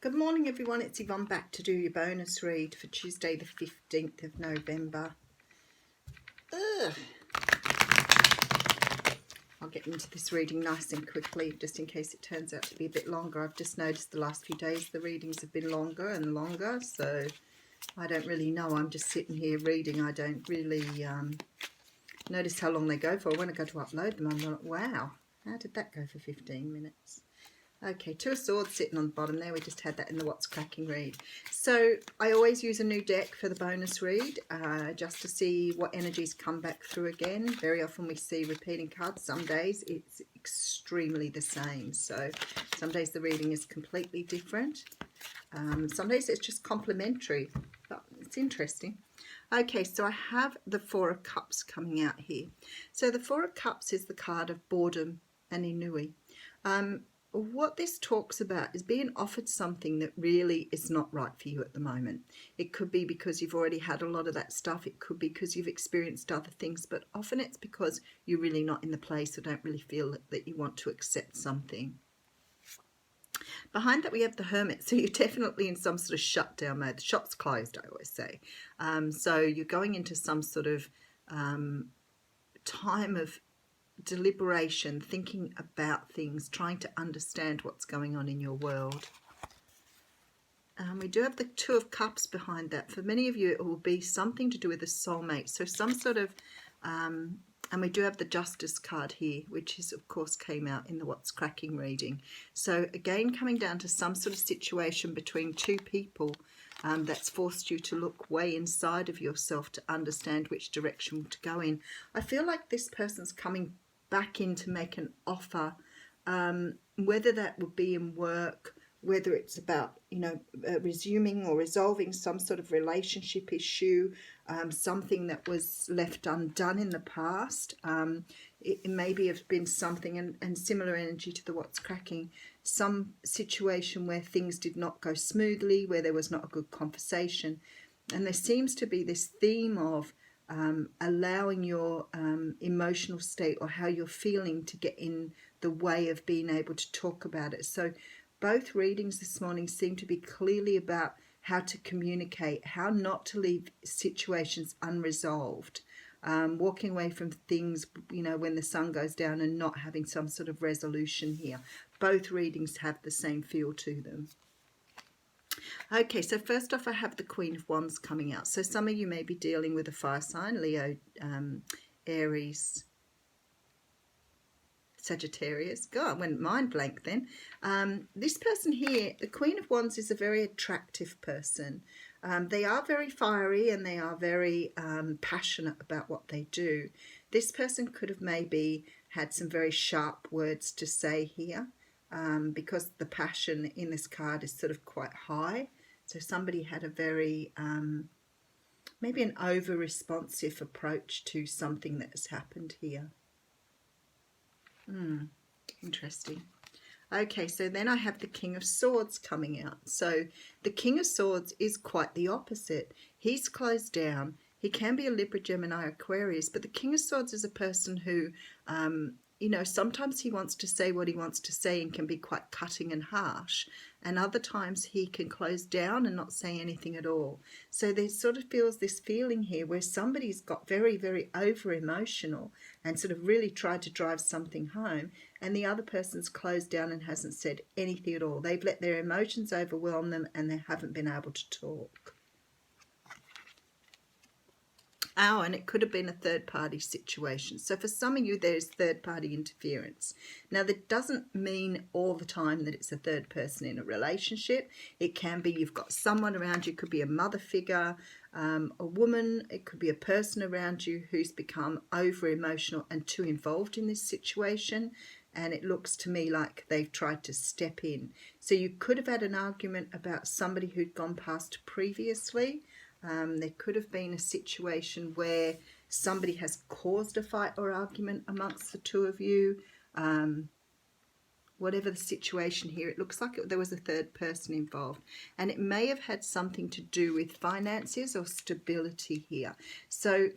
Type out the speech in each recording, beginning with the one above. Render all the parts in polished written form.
Good morning everyone, it's Yvonne back to do your bonus read for Tuesday the 15th of November. I'll get into this reading nice and quickly just in case it turns out to be a bit longer. I've just noticed the last few days the readings have been longer and longer, so I don't really know. I'm just sitting here reading. I don't really notice how long they go for. When I go to upload them, I'm like, wow, how did that go for 15 minutes? Okay, Two of Swords sitting on the bottom there. We just had that in the What's Cracking read. So I always use a new deck for the bonus read just to see what energies come back through again. Very often we see repeating cards. Some days it's extremely the same. So some days the reading is completely different. Some days it's just complementary. But it's interesting. Okay, so I have the Four of Cups coming out here. So the Four of Cups is the card of boredom and ennui. What this talks about is being offered something that really is not right for you at the moment. It could be because you've already had a lot of that stuff. It could be because you've experienced other things, but often it's because you're really not in the place or don't really feel that you want to accept something. Behind that we have the Hermit, so you're definitely in some sort of shutdown mode. The shop's closed, I always say. So you're going into some sort of time of deliberation, thinking about things, trying to understand what's going on in your world. We do have the Two of Cups behind that. For many of you it will be something to do with a soulmate, so some sort of and we do have the Justice card here, which is of course came out in the What's Cracking reading. So again, coming down to some sort of situation between two people that's forced you to look way inside of yourself to understand which direction to go in. I feel like this person's coming back in to make an offer, whether that would be in work, whether it's about, resuming or resolving some sort of relationship issue, something that was left undone in the past. It maybe have been something, and similar energy to the What's Cracking, some situation where things did not go smoothly, where there was not a good conversation. And there seems to be this theme of allowing your emotional state or how you're feeling to get in the way of being able to talk about it. So both readings this morning seem to be clearly about how to communicate, how not to leave situations unresolved, walking away from things, when the sun goes down and not having some sort of resolution here. Both readings have the same feel to them. Okay, so first off I have the Queen of Wands coming out. So some of you may be dealing with a fire sign, Leo, Aries, Sagittarius. God, I went mind blank then. This person here, the Queen of Wands, is a very attractive person. They are very fiery and they are very passionate about what they do. This person could have maybe had some very sharp words to say here. Because the passion in this card is sort of quite high. So somebody had a very, maybe an over-responsive approach to something that has happened here. Interesting. Okay, so then I have the King of Swords coming out. So the King of Swords is quite the opposite. He's closed down. He can be a Libra, Gemini, Aquarius, but the King of Swords is a person who, sometimes he wants to say what he wants to say and can be quite cutting and harsh. And other times he can close down and not say anything at all. So there sort of feels this feeling here where somebody's got very, very over emotional and sort of really tried to drive something home, and the other person's closed down and hasn't said anything at all. They've let their emotions overwhelm them and they haven't been able to talk. Oh, and it could have been a third-party situation. So for some of you, there's third-party interference. Now, that doesn't mean all the time that it's a third person in a relationship. It can be you've got someone around you. It could be a mother figure, a woman. It could be a person around you who's become over-emotional and too involved in this situation. And it looks to me like they've tried to step in. So you could have had an argument about somebody who'd gone past previously. There could have been a situation where somebody has caused a fight or argument amongst the two of you. Whatever the situation here, it looks like there was a third person involved. And it may have had something to do with finances or stability here. So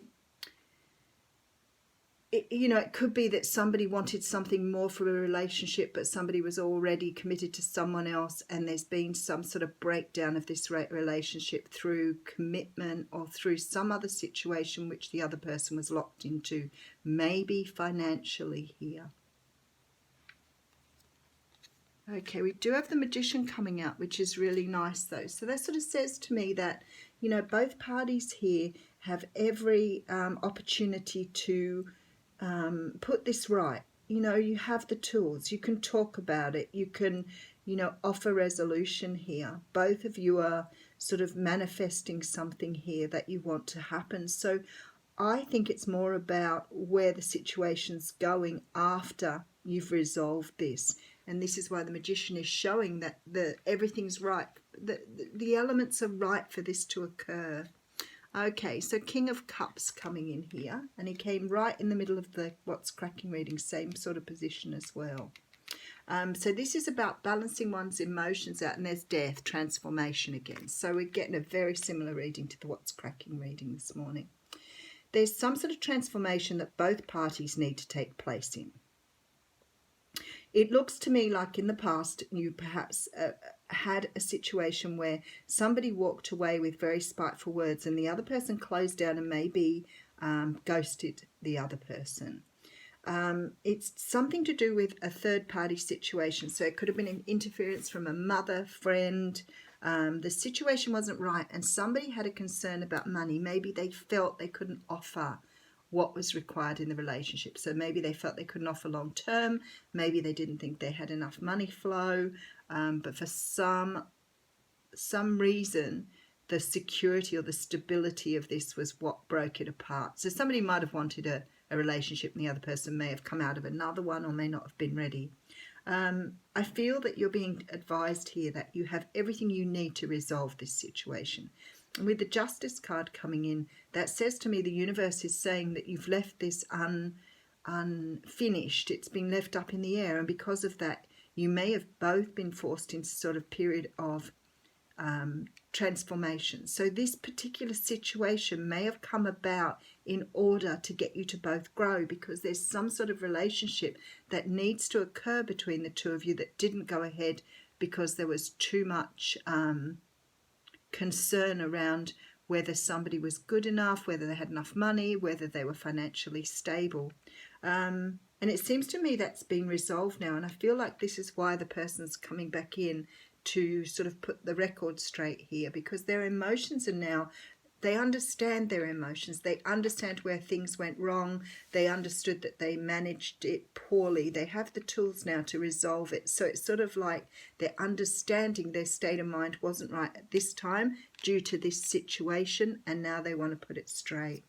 it could be that somebody wanted something more from a relationship, but somebody was already committed to someone else, and there's been some sort of breakdown of this relationship through commitment or through some other situation which the other person was locked into, maybe financially here. Okay, we do have the Magician coming out, which is really nice though. So that sort of says to me that, both parties here have every opportunity to put this right. You have the tools, you can talk about it, you can, offer resolution here. Both of you are sort of manifesting something here that you want to happen. So I think it's more about where the situation's going after you've resolved this. And this is why the Magician is showing that everything's right. The elements are right for this to occur. Okay, so King of Cups coming in here, and he came right in the middle of the What's Cracking reading, same sort of position as well. So this is about balancing one's emotions out, and there's death, transformation again. So we're getting a very similar reading to the What's Cracking reading this morning. There's some sort of transformation that both parties need to take place in. It looks to me like in the past you perhaps had a situation where somebody walked away with very spiteful words and the other person closed down and maybe ghosted the other person. It's something to do with a third-party situation. So it could have been an interference from a mother, friend. The situation wasn't right and somebody had a concern about money. Maybe they felt they couldn't offer what was required in the relationship. So maybe they felt they couldn't offer long term, maybe they didn't think they had enough money flow, but for some reason the security or the stability of this was what broke it apart. So somebody might have wanted a relationship and the other person may have come out of another one or may not have been ready. I feel that you're being advised here that you have everything you need to resolve this situation. And with the Justice card coming in, that says to me the universe is saying that you've left this unfinished. It's been left up in the air, and because of that you may have both been forced into sort of period of transformation. So this particular situation may have come about in order to get you to both grow, because there's some sort of relationship that needs to occur between the two of you that didn't go ahead because there was too much concern around whether somebody was good enough, whether they had enough money, whether they were financially stable. And it seems to me that's been resolved now, and I feel like this is why the person's coming back in to sort of put the record straight here, because their emotions are now, they understand their emotions, they understand where things went wrong, they understood that they managed it poorly, they have the tools now to resolve it. So it's sort of like they're understanding their state of mind wasn't right at this time due to this situation, and now they want to put it straight.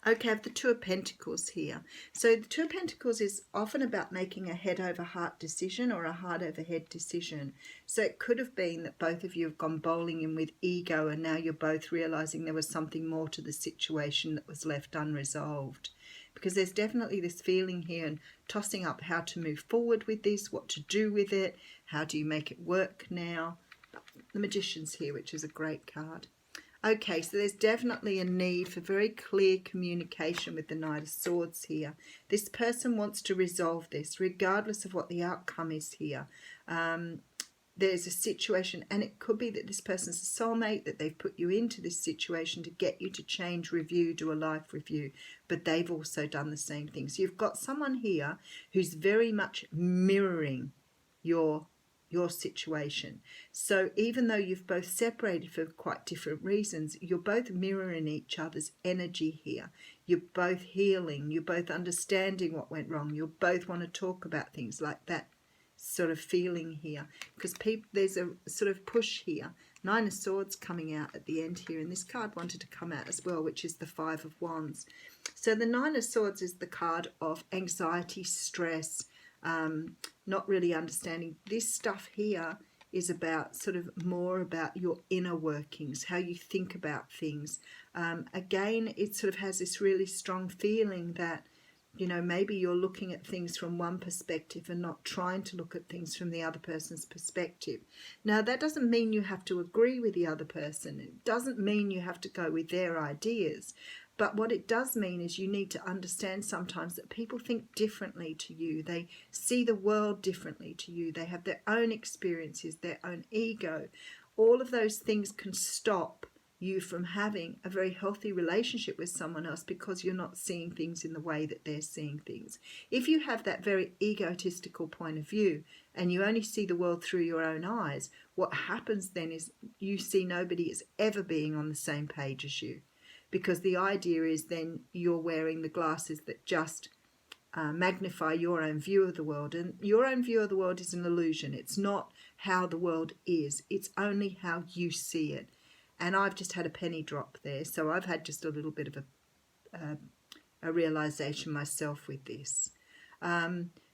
Okay, I have the Two of Pentacles here. So the Two of Pentacles is often about making a head over heart decision or a heart over head decision. So it could have been that both of you have gone bowling in with ego and now you're both realizing there was something more to the situation that was left unresolved. Because there's definitely this feeling here and tossing up how to move forward with this, what to do with it, how do you make it work now. The Magician's here, which is a great card. Okay, so there's definitely a need for very clear communication with the Knight of Swords here. This person wants to resolve this regardless of what the outcome is here. There's a situation, and it could be that this person's a soulmate, that they've put you into this situation to get you to change, review, do a life review, but they've also done the same thing. So you've got someone here who's very much mirroring your situation. So even though you've both separated for quite different reasons, you're both mirroring each other's energy here. You're both healing, you're both understanding what went wrong, you both want to talk about things like that sort of feeling here, because there's a sort of push here. Nine of Swords coming out at the end here, and this card wanted to come out as well, which is the Five of Wands. So the Nine of Swords is the card of anxiety, stress, not really understanding. This stuff here is about sort of more about your inner workings, how you think about things. Again, it sort of has this really strong feeling that, you know, maybe you're looking at things from one perspective and not trying to look at things from the other person's perspective. Now, that doesn't mean you have to agree with the other person. It doesn't mean you have to go with their ideas. But what it does mean is you need to understand sometimes that people think differently to you. They see the world differently to you. They have their own experiences, their own ego. All of those things can stop you from having a very healthy relationship with someone else because you're not seeing things in the way that they're seeing things. If you have that very egotistical point of view and you only see the world through your own eyes, what happens then is you see nobody as ever being on the same page as you, because the idea is then you're wearing the glasses that just magnify your own view of the world. And your own view of the world is an illusion. It's not how the world is. It's only how you see it. And I've just had a penny drop there. So I've had just a little bit of a realization myself with this.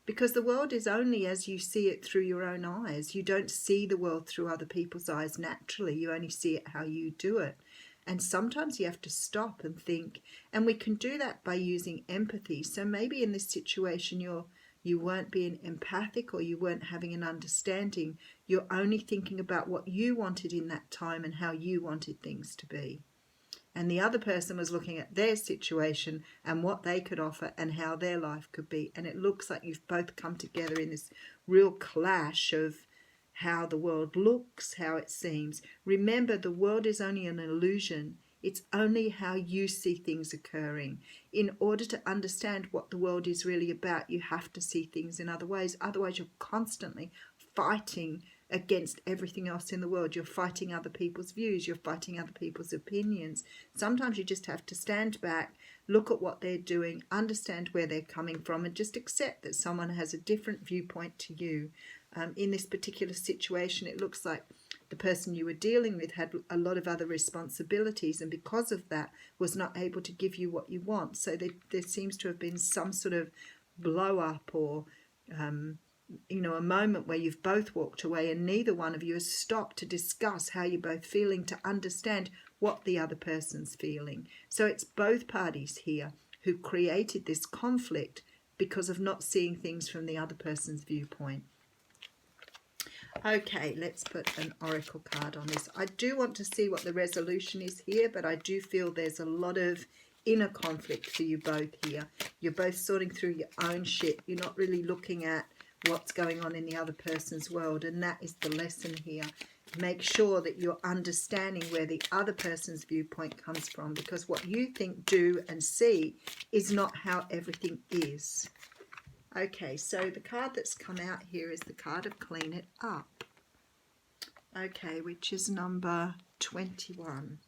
Because the world is only as you see it through your own eyes. You don't see the world through other people's eyes naturally. You only see it how you do it. And sometimes you have to stop and think. And we can do that by using empathy. So maybe in this situation you weren't being empathic, or you weren't having an understanding. You're only thinking about what you wanted in that time and how you wanted things to be. And the other person was looking at their situation and what they could offer and how their life could be. And it looks like you've both come together in this real clash of how the world looks, how it seems. Remember, the world is only an illusion. It's only how you see things occurring. In order to understand what the world is really about, you have to see things in other ways. Otherwise, you're constantly fighting against everything else in the world. You're fighting other people's views. You're fighting other people's opinions. Sometimes you just have to stand back, look at what they're doing, understand where they're coming from, and just accept that someone has a different viewpoint to you. In this particular situation, it looks like the person you were dealing with had a lot of other responsibilities, and because of that was not able to give you what you want. So there seems to have been some sort of blow up, or a moment where you've both walked away and neither one of you has stopped to discuss how you're both feeling, to understand what the other person's feeling. So it's both parties here who created this conflict because of not seeing things from the other person's viewpoint. Okay, let's put an oracle card on this. I do want to see what the resolution is here, but I do feel there's a lot of inner conflict for you both here. You're both sorting through your own shit. You're not really looking at what's going on in the other person's world, and that is the lesson here. Make sure that you're understanding where the other person's viewpoint comes from, because what you think, do, and see is not how everything is. Okay, so the card that's come out here is the card of Clean It Up. Okay, which is number 21.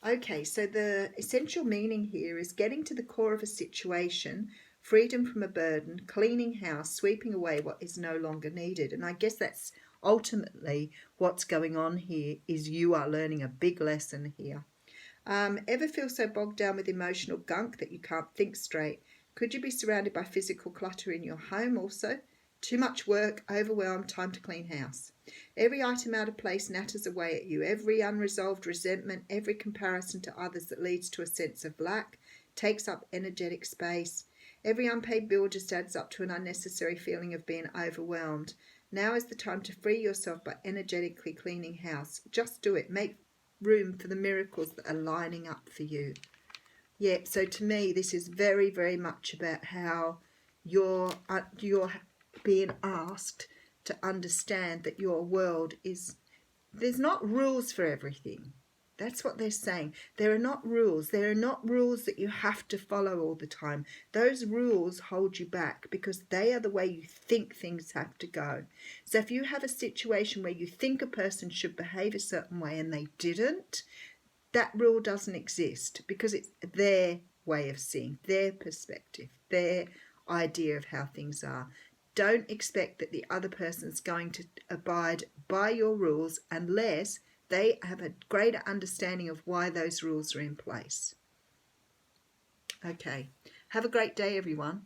Okay, so the essential meaning here is getting to the core of a situation, freedom from a burden, cleaning house, sweeping away what is no longer needed. And I guess that's ultimately what's going on here, is you are learning a big lesson here. Ever feel so bogged down with emotional gunk that you can't think straight? Could you be surrounded by physical clutter in your home also? Too much work, overwhelmed, time to clean house. Every item out of place natters away at you. Every unresolved resentment, every comparison to others that leads to a sense of lack, takes up energetic space. Every unpaid bill just adds up to an unnecessary feeling of being overwhelmed. Now is the time to free yourself by energetically cleaning house. Just do it. Make room for the miracles that are lining up for you. Yeah, so to me this is very, very much about how you're being asked to understand that your world is, there's not rules for everything. That's what they're saying. There are not rules. There are not rules that you have to follow all the time. Those rules hold you back because they are the way you think things have to go. So if you have a situation where you think a person should behave a certain way and they didn't, that rule doesn't exist because it's their way of seeing, their perspective, their idea of how things are. Don't expect that the other person's going to abide by your rules unless they have a greater understanding of why those rules are in place. Okay, have a great day, everyone.